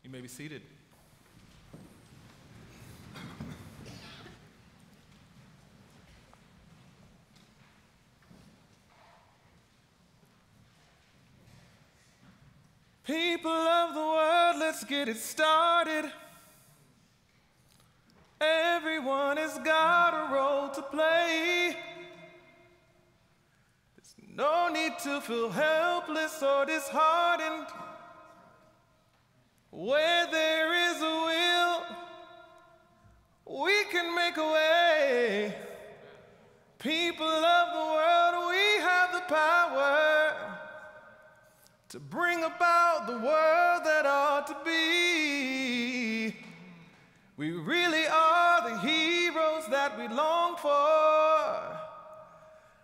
You may be seated. People of the world, let's get it started. Everyone has got a role to play. There's no need to feel helpless or disheartened. Where there is a will, we can make a way. People of the world, we have the power to bring about the world that ought to be. We really are the heroes that we long for.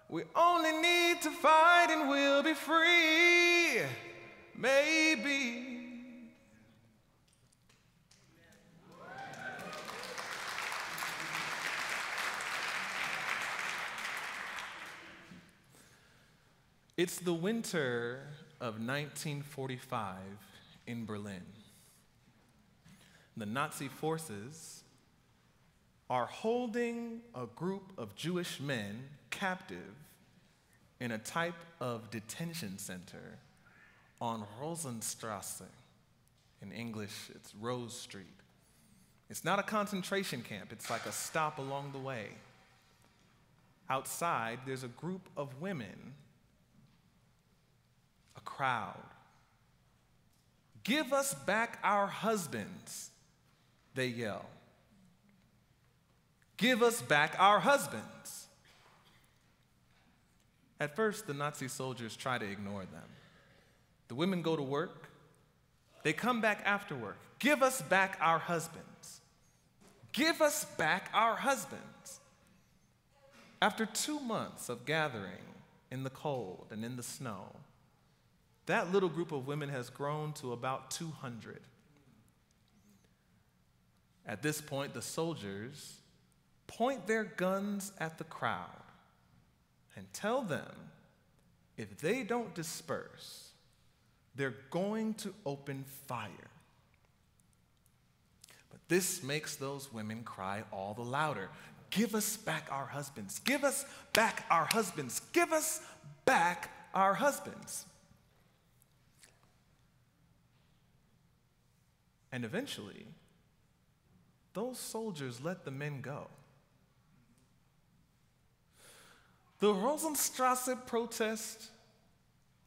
We only need to fight and we'll be free. Maybe. It's the winter of 1945 in Berlin. The Nazi forces are holding a group of Jewish men captive in a type of detention center on Rosenstrasse. In English, it's Rose Street. It's not a concentration camp, it's like a stop along the way. Outside, there's a group of women, a crowd. "Give us back our husbands," they yell. "Give us back our husbands." At first, the Nazi soldiers try to ignore them. The women go to work. They come back after work. "Give us back our husbands. Give us back our husbands." After 2 months of gathering in the cold and in the snow, that little group of women has grown to about 200. At this point, the soldiers point their guns at the crowd and tell them if they don't disperse, they're going to open fire. But this makes those women cry all the louder. "Give us back our husbands. Give us back our husbands. Give us back our husbands." And eventually, those soldiers let the men go. The Rosenstrasse protest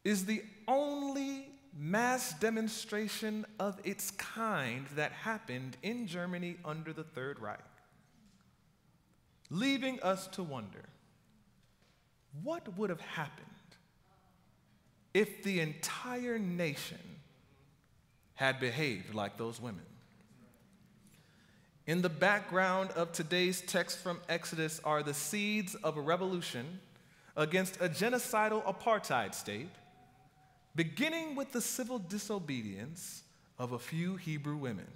is the only mass demonstration of its kind that happened in Germany under the Third Reich, leaving us to wonder, what would have happened if the entire nation had behaved like those women? In the background of today's text from Exodus are the seeds of a revolution against a genocidal apartheid state, beginning with the civil disobedience of a few Hebrew women.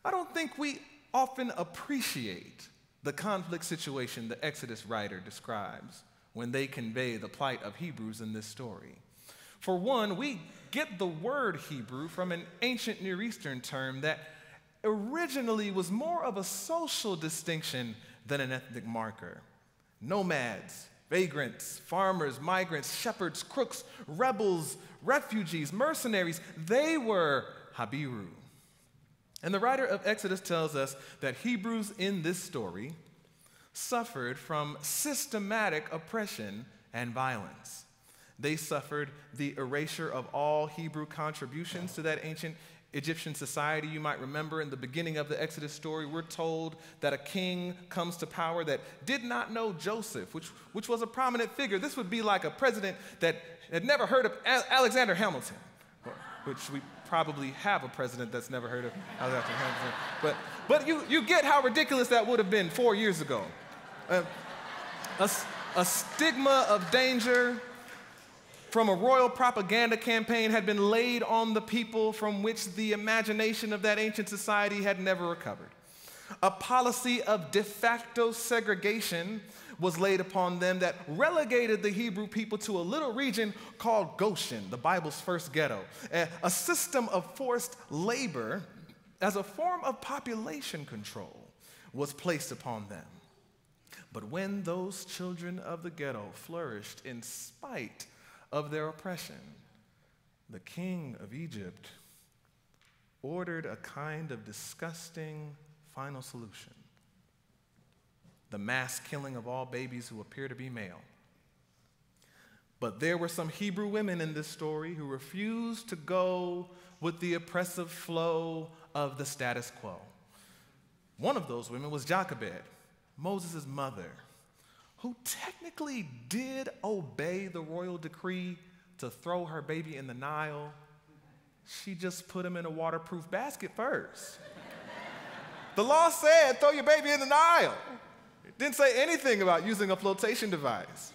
I don't think we often appreciate the conflict situation the Exodus writer describes when they convey the plight of Hebrews in this story. For one, we get the word Hebrew from an ancient Near Eastern term that originally was more of a social distinction than an ethnic marker. Nomads, vagrants, farmers, migrants, shepherds, crooks, rebels, refugees, mercenaries, they were Habiru. And the writer of Exodus tells us that Hebrews in this story suffered from systematic oppression and violence. They suffered the erasure of all Hebrew contributions to that ancient Egyptian society. You might remember in the beginning of the Exodus story, we're told that a king comes to power that did not know Joseph, which was a prominent figure. This would be like a president that had never heard of Alexander Hamilton, which we probably have a president that's never heard of Alexander Hamilton. But you get how ridiculous that would have been 4 years ago. A stigma of danger from a royal propaganda campaign had been laid on the people from which the imagination of that ancient society had never recovered. A policy of de facto segregation was laid upon them that relegated the Hebrew people to a little region called Goshen, the Bible's first ghetto, a system of forced labor as a form of population control was placed upon them. But when those children of the ghetto flourished in spite of their oppression, the king of Egypt ordered a kind of disgusting final solution: the mass killing of all babies who appear to be male. But there were some Hebrew women in this story who refused to go with the oppressive flow of the status quo. One of those women was Jochebed, Moses' mother, who technically did obey the royal decree to throw her baby in the Nile. She just put him in a waterproof basket first. The law said, throw your baby in the Nile. It didn't say anything about using a flotation device.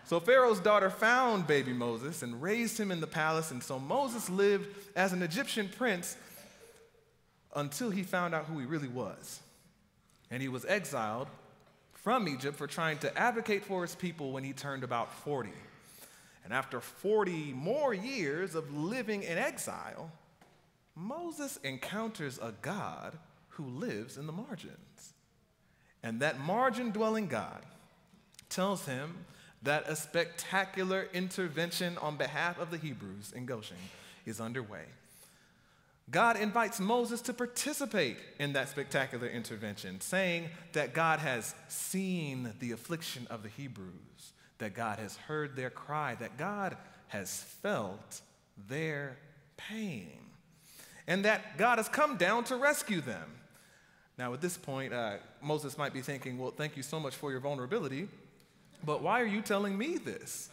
So Pharaoh's daughter found baby Moses and raised him in the palace, and so Moses lived as an Egyptian prince until he found out who he really was. And he was exiled from Egypt for trying to advocate for his people when he turned about 40. And after 40 more years of living in exile, Moses encounters a God who lives in the margins. And that margin-dwelling God tells him that a spectacular intervention on behalf of the Hebrews in Goshen is underway. God invites Moses to participate in that spectacular intervention, saying that God has seen the affliction of the Hebrews, that God has heard their cry, that God has felt their pain, and that God has come down to rescue them. Now, at this point, Moses might be thinking, well, thank you so much for your vulnerability, but why are you telling me this?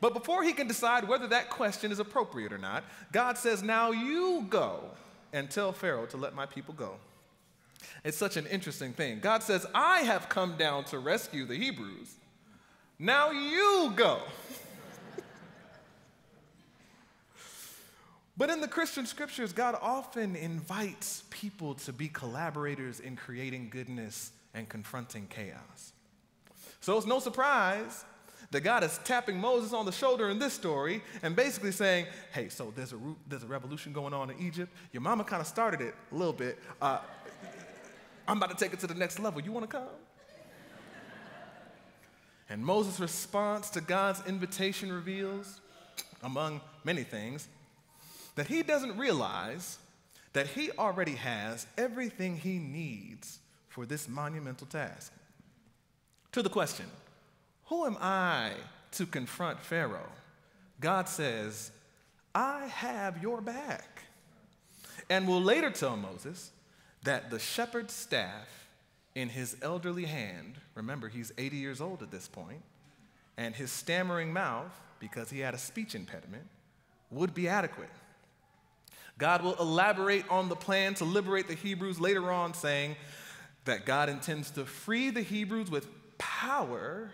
But before he can decide whether that question is appropriate or not, God says, now you go and tell Pharaoh to let my people go. It's such an interesting thing. God says, I have come down to rescue the Hebrews. Now you go. But in the Christian scriptures, God often invites people to be collaborators in creating goodness and confronting chaos. So it's no surprise that God is tapping Moses on the shoulder in this story and basically saying, hey, so there's a revolution going on in Egypt. Your mama kind of started it a little bit. I'm about to take it to the next level. You want to come? And Moses' response to God's invitation reveals, among many things, that he doesn't realize that he already has everything he needs for this monumental task. To the question, who am I to confront Pharaoh? God says, I have your back. And will later tell Moses that the shepherd's staff in his elderly hand, remember he's 80 years old at this point, and his stammering mouth, because he had a speech impediment, would be adequate. God will elaborate on the plan to liberate the Hebrews later on, saying that God intends to free the Hebrews with power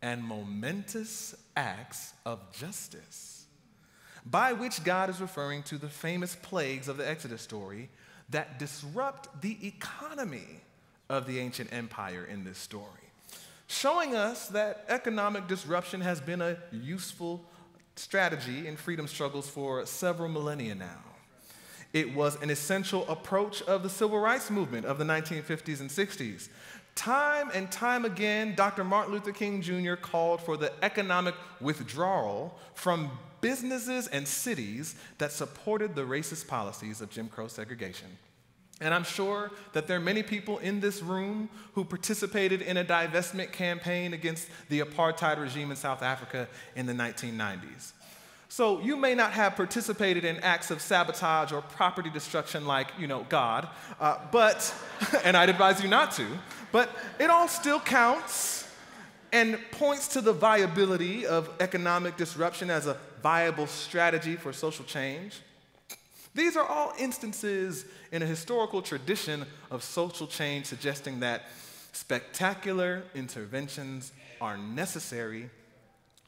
and momentous acts of justice, by which God is referring to the famous plagues of the Exodus story that disrupt the economy of the ancient empire in this story, showing us that economic disruption has been a useful strategy in freedom struggles for several millennia now. It was an essential approach of the civil rights movement of the 1950s and 60s. Time and time again, Dr. Martin Luther King Jr. called for the economic withdrawal from businesses and cities that supported the racist policies of Jim Crow segregation. And I'm sure that there are many people in this room who participated in a divestment campaign against the apartheid regime in South Africa in the 1990s. So you may not have participated in acts of sabotage or property destruction like, God, and I'd advise you not to, but it all still counts and points to the viability of economic disruption as a viable strategy for social change. These are all instances in a historical tradition of social change suggesting that spectacular interventions are necessary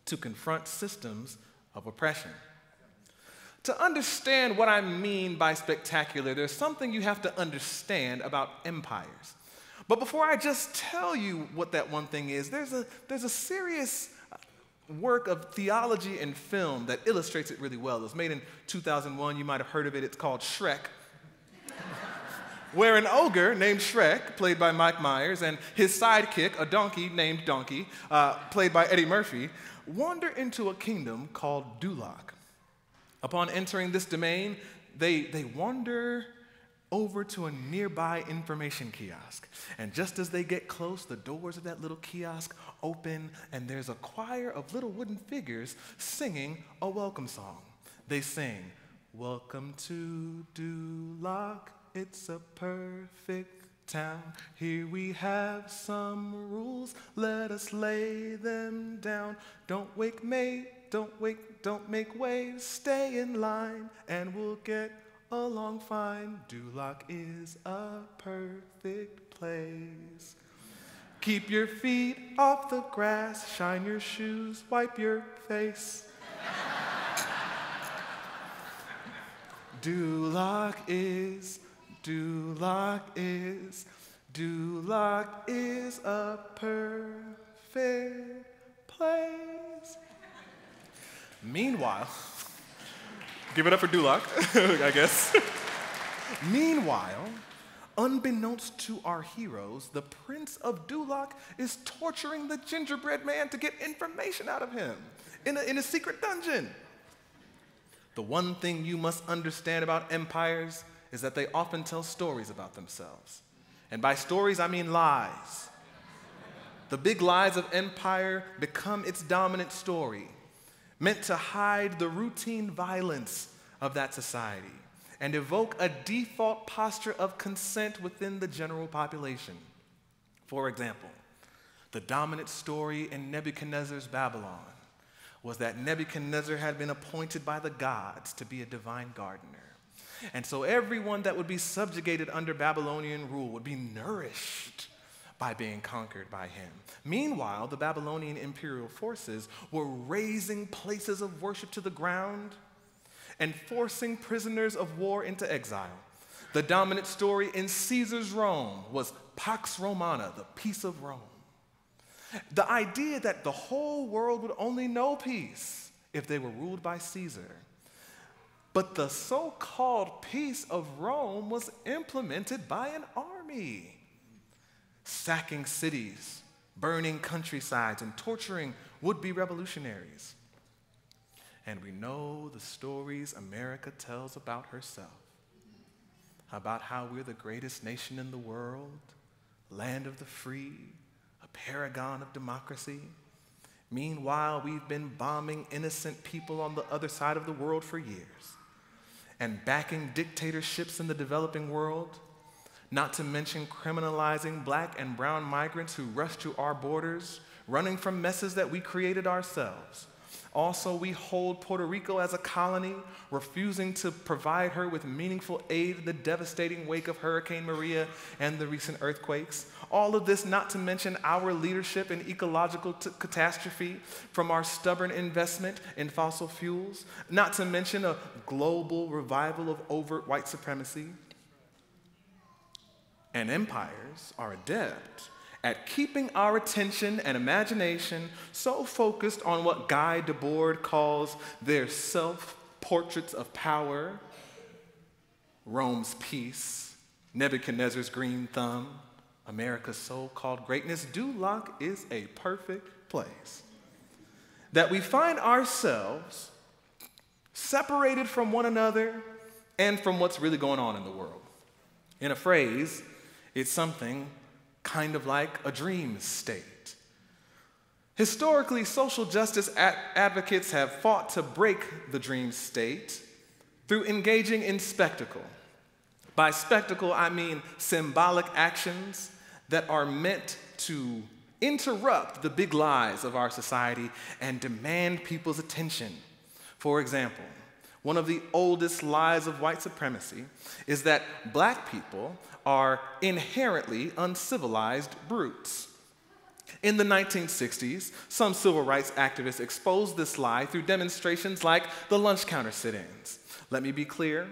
to confront systems of oppression. To understand what I mean by spectacular, there's something you have to understand about empires. But before I just tell you what that one thing is, there's a serious work of theology and film that illustrates it really well. It was made in 2001. You might have heard of it. It's called Shrek, where an ogre named Shrek, played by Mike Myers, and his sidekick, a donkey named Donkey, played by Eddie Murphy, wander into a kingdom called Duloc. Upon entering this domain, they wander over to a nearby information kiosk. And just as they get close, the doors of that little kiosk open, and there's a choir of little wooden figures singing a welcome song. They sing, "Welcome to Duloc, it's a perfect town. Here we have some rules, let us lay them down. Don't make waves, stay in line, and we'll get along fine. Duloc is a perfect place. Keep your feet off the grass, shine your shoes, wipe your face. Duloc is a perfect place." Meanwhile, give it up for Duloc, I guess. Meanwhile, unbeknownst to our heroes, the Prince of Duloc is torturing the gingerbread man to get information out of him in a secret dungeon. The one thing you must understand about empires is that they often tell stories about themselves. And by stories, I mean lies. The big lies of empire become its dominant story, meant to hide the routine violence of that society and evoke a default posture of consent within the general population. For example, the dominant story in Nebuchadnezzar's Babylon was that Nebuchadnezzar had been appointed by the gods to be a divine gardener. And so everyone that would be subjugated under Babylonian rule would be nourished by being conquered by him. Meanwhile, the Babylonian imperial forces were razing places of worship to the ground and forcing prisoners of war into exile. The dominant story in Caesar's Rome was Pax Romana, the peace of Rome. The idea that the whole world would only know peace if they were ruled by Caesar. But the so-called peace of Rome was implemented by an army, sacking cities, burning countrysides, and torturing would-be revolutionaries. And we know the stories America tells about herself, about how we're the greatest nation in the world, land of the free, a paragon of democracy. Meanwhile, we've been bombing innocent people on the other side of the world for years and backing dictatorships in the developing world, not to mention criminalizing black and brown migrants who rush to our borders, running from messes that we created ourselves. Also, we hold Puerto Rico as a colony, refusing to provide her with meaningful aid in the devastating wake of Hurricane Maria and the recent earthquakes. All of this not to mention our leadership in ecological catastrophe from our stubborn investment in fossil fuels, not to mention a global revival of overt white supremacy. And empires are adept at keeping our attention and imagination so focused on what Guy Debord calls their self-portraits of power, Rome's peace, Nebuchadnezzar's green thumb, America's so-called greatness. Duloc is a perfect place, that we find ourselves separated from one another and from what's really going on in the world. In a phrase, it's something kind of like a dream state. Historically, social justice advocates have fought to break the dream state through engaging in spectacle. By spectacle, I mean symbolic actions that are meant to interrupt the big lies of our society and demand people's attention. For example, one of the oldest lies of white supremacy is that black people are inherently uncivilized brutes. In the 1960s, some civil rights activists exposed this lie through demonstrations like the lunch counter sit-ins. Let me be clear.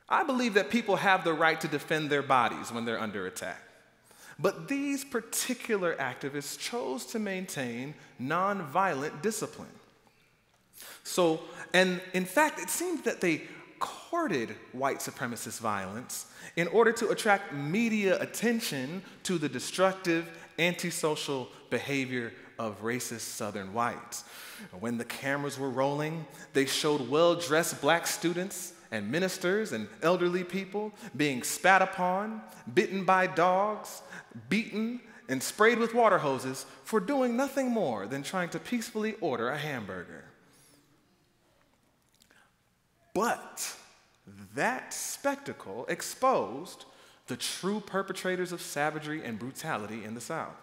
I believe that people have the right to defend their bodies when they're under attack. But these particular activists chose to maintain nonviolent discipline. So, and in fact, it seemed that they courted white supremacist violence in order to attract media attention to the destructive, antisocial behavior of racist Southern whites. When the cameras were rolling, they showed well-dressed black students and ministers and elderly people being spat upon, bitten by dogs, beaten, and sprayed with water hoses for doing nothing more than trying to peacefully order a hamburger. But that spectacle exposed the true perpetrators of savagery and brutality in the South.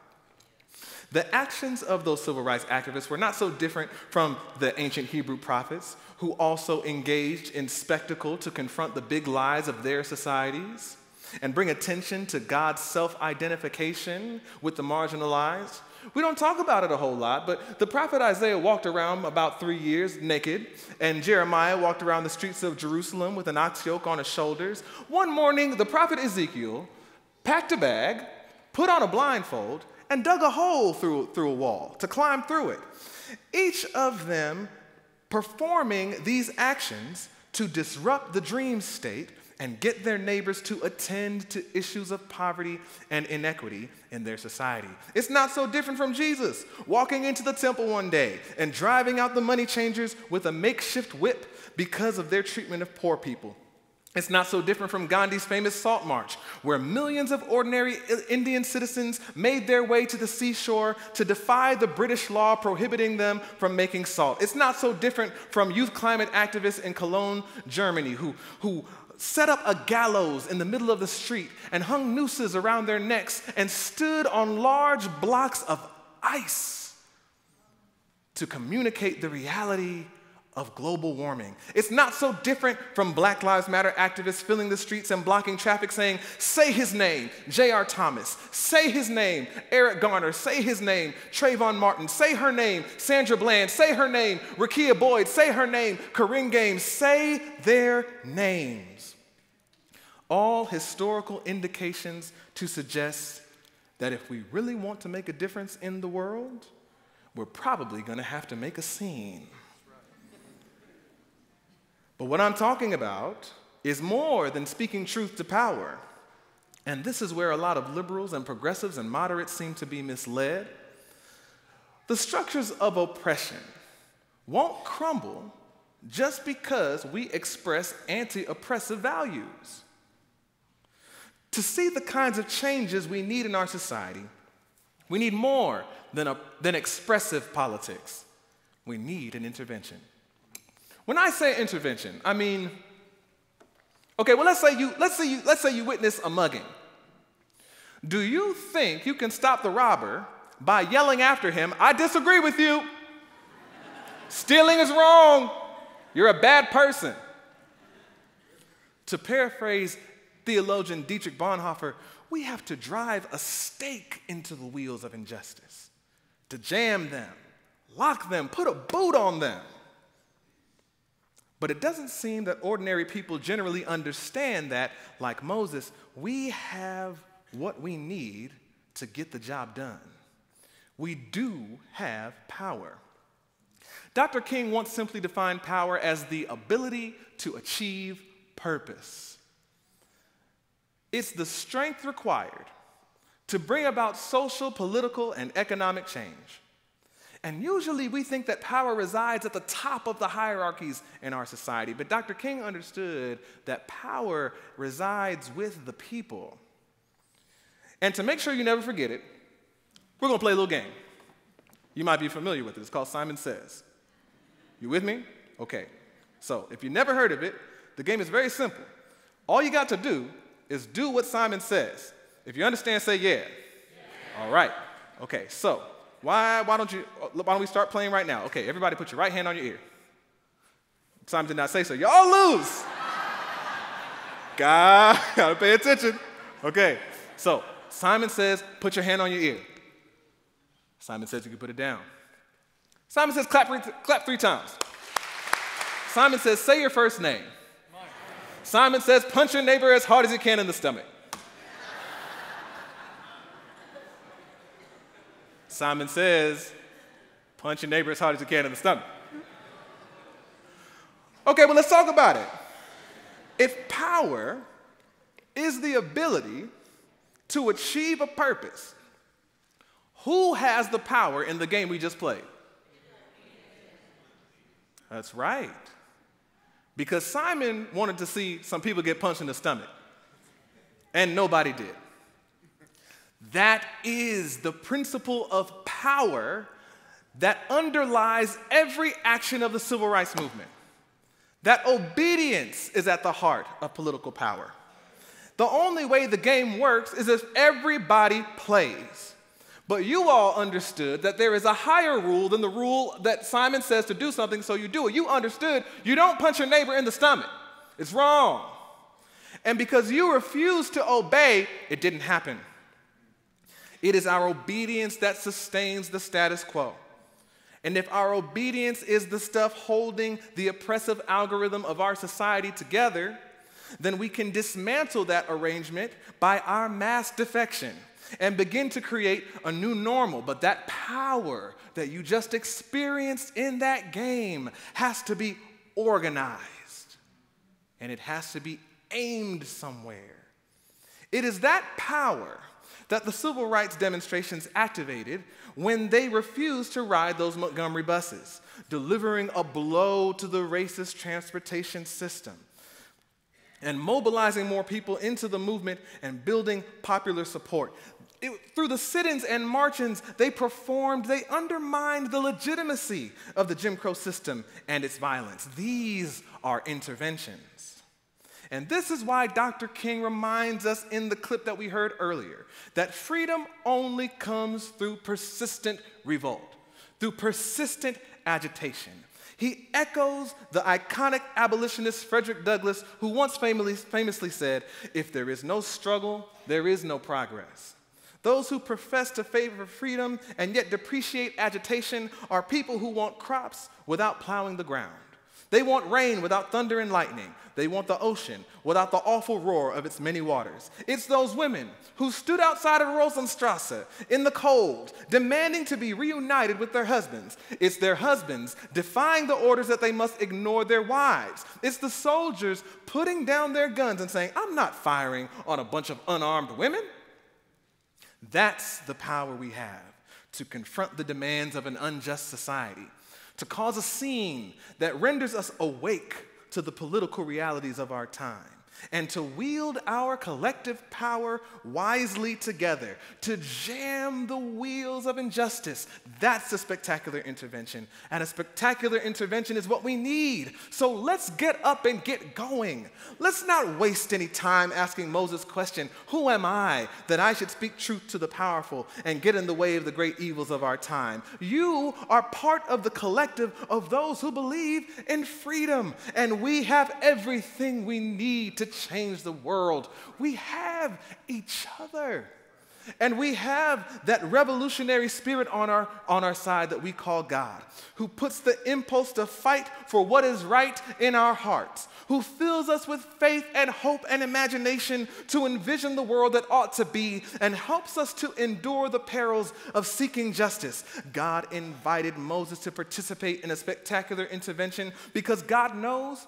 The actions of those civil rights activists were not so different from the ancient Hebrew prophets, who also engaged in spectacle to confront the big lies of their societies and bring attention to God's self-identification with the marginalized. We don't talk about it a whole lot, but the prophet Isaiah walked around about 3 years naked, and Jeremiah walked around the streets of Jerusalem with an ox yoke on his shoulders. One morning, the prophet Ezekiel packed a bag, put on a blindfold, and dug a hole through a wall to climb through it. Each of them performing these actions to disrupt the dream state and get their neighbors to attend to issues of poverty and inequity in their society. It's not so different from Jesus walking into the temple one day and driving out the money changers with a makeshift whip because of their treatment of poor people. It's not so different from Gandhi's famous Salt March, where millions of ordinary Indian citizens made their way to the seashore to defy the British law prohibiting them from making salt. It's not so different from youth climate activists in Cologne, Germany, who set up a gallows in the middle of the street and hung nooses around their necks and stood on large blocks of ice to communicate the reality of global warming. It's not so different from Black Lives Matter activists filling the streets and blocking traffic saying, say his name, J.R. Thomas, say his name, Eric Garner, say his name, Trayvon Martin, say her name, Sandra Bland, say her name, Rekia Boyd, say her name, Corinne Gaines, say their names. All historical indications to suggest that if we really want to make a difference in the world, we're probably going to have to make a scene. But what I'm talking about is more than speaking truth to power. And this is where a lot of liberals and progressives and moderates seem to be misled. The structures of oppression won't crumble just because we express anti-oppressive values. To see the kinds of changes we need in our society, we need more than expressive politics. We need an intervention. When I say intervention, I mean, okay, well, let's say you witness a mugging. Do you think you can stop the robber by yelling after him, I disagree with you. Stealing is wrong. You're a bad person. To paraphrase theologian Dietrich Bonhoeffer, we have to drive a stake into the wheels of injustice, to jam them, lock them, put a boot on them. But it doesn't seem that ordinary people generally understand that, like Moses, we have what we need to get the job done. We do have power. Dr. King once simply defined power as the ability to achieve purpose. It's the strength required to bring about social, political, and economic change. And usually we think that power resides at the top of the hierarchies in our society. But Dr. King understood that power resides with the people. And to make sure you never forget it, we're going to play a little game. You might be familiar with it. It's called Simon Says. You with me? Okay. So if you never heard of it, the game is very simple. All you got to do is do what Simon says. If you understand, say yeah. All right. Okay, so why don't we start playing right now? Okay, everybody put your right hand on your ear. Simon did not say so. Y'all lose. Gotta pay attention. Okay, so Simon says, put your hand on your ear. Simon says you can put it down. Simon says, clap 3 times. Simon says, say your first name. Simon says, punch your neighbor as hard as you can in the stomach. Simon says, punch your neighbor as hard as you can in the stomach. Okay, well, let's talk about it. If power is the ability to achieve a purpose, who has the power in the game we just played? That's right. Because Simon wanted to see some people get punched in the stomach, and nobody did. That is the principle of power that underlies every action of the civil rights movement. That obedience is at the heart of political power. The only way the game works is if everybody plays. But you all understood that there is a higher rule than the rule that Simon says to do something, so you do it. You understood you don't punch your neighbor in the stomach. It's wrong. And because you refused to obey, it didn't happen. It is our obedience that sustains the status quo. And if our obedience is the stuff holding the oppressive algorithm of our society together, then we can dismantle that arrangement by our mass defection and begin to create a new normal. But that power that you just experienced in that game has to be organized, and it has to be aimed somewhere. It is that power that the civil rights demonstrations activated when they refused to ride those Montgomery buses, delivering a blow to the racist transportation system and mobilizing more people into the movement and building popular support. Through the sit-ins and march-ins they undermined the legitimacy of the Jim Crow system and its violence. These are interventions. And this is why Dr. King reminds us in the clip that we heard earlier that freedom only comes through persistent revolt, through persistent agitation. He echoes the iconic abolitionist Frederick Douglass, who once famously said, "If there is no struggle, there is no progress." Those who profess to favor freedom and yet depreciate agitation are people who want crops without plowing the ground. They want rain without thunder and lightning. They want the ocean without the awful roar of its many waters. It's those women who stood outside of Rosenstrasse in the cold, demanding to be reunited with their husbands. It's their husbands defying the orders that they must ignore their wives. It's the soldiers putting down their guns and saying, "I'm not firing on a bunch of unarmed women." That's the power we have to confront the demands of an unjust society, to cause a scene that renders us awake to the political realities of our time, and to wield our collective power wisely together, to jam the wheels of injustice. That's a spectacular intervention, and a spectacular intervention is what we need. So let's get up and get going. Let's not waste any time asking Moses' question, "Who am I that I should speak truth to the powerful and get in the way of the great evils of our time?" You are part of the collective of those who believe in freedom, and we have everything we need to change the world. We have each other. And we have that revolutionary spirit on our side that we call God, who puts the impulse to fight for what is right in our hearts, who fills us with faith and hope and imagination to envision the world that ought to be, and helps us to endure the perils of seeking justice. God invited Moses to participate in a spectacular intervention because God knows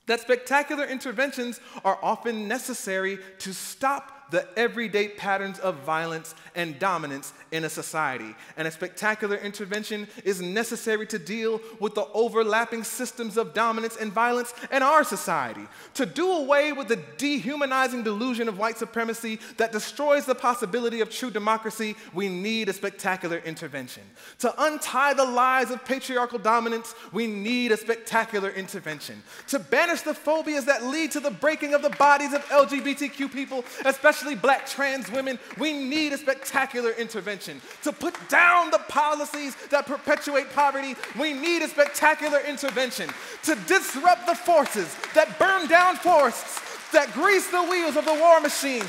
that spectacular interventions are often necessary to stop the everyday patterns of violence and dominance in a society. And a spectacular intervention is necessary to deal with the overlapping systems of dominance and violence in our society. To do away with the dehumanizing delusion of white supremacy that destroys the possibility of true democracy, we need a spectacular intervention. To untie the lies of patriarchal dominance, we need a spectacular intervention. To banish the phobias that lead to the breaking of the bodies of LGBTQ people, especially Black trans women, we need a spectacular intervention. To put down the policies that perpetuate poverty, we need a spectacular intervention. To disrupt the forces that burn down forests, that grease the wheels of the war machine,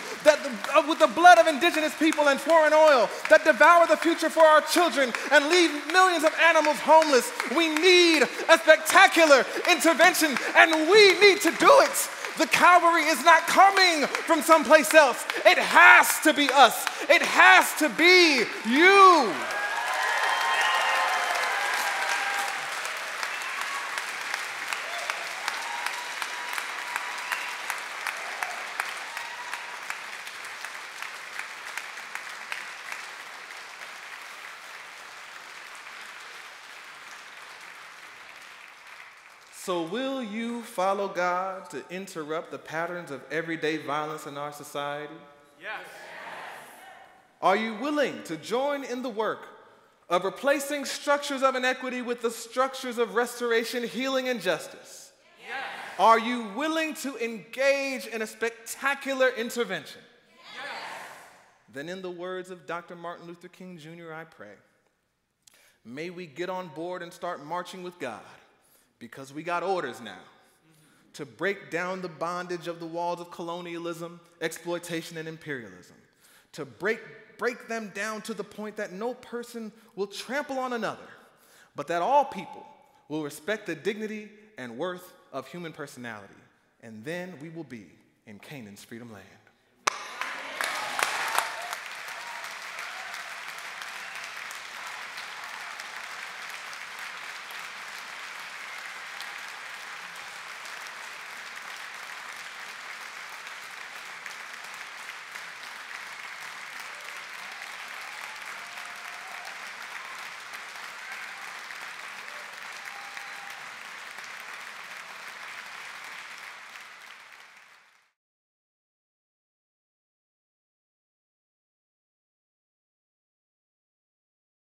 with the blood of indigenous people and foreign oil, that devour the future for our children and leave millions of animals homeless. We need a spectacular intervention, and we need to do it. The cavalry is not coming from someplace else. It has to be us. It has to be you. So will you follow God to interrupt the patterns of everyday violence in our society? Yes. Are you willing to join in the work of replacing structures of inequity with the structures of restoration, healing, and justice? Yes. Are you willing to engage in a spectacular intervention? Yes. Then in the words of Dr. Martin Luther King Jr., I pray, may we get on board and start marching with God, because we got orders now to break down the bondage of the walls of colonialism, exploitation, and imperialism, to break them down to the point that no person will trample on another, but that all people will respect the dignity and worth of human personality, and then we will be in Canaan's freedom land.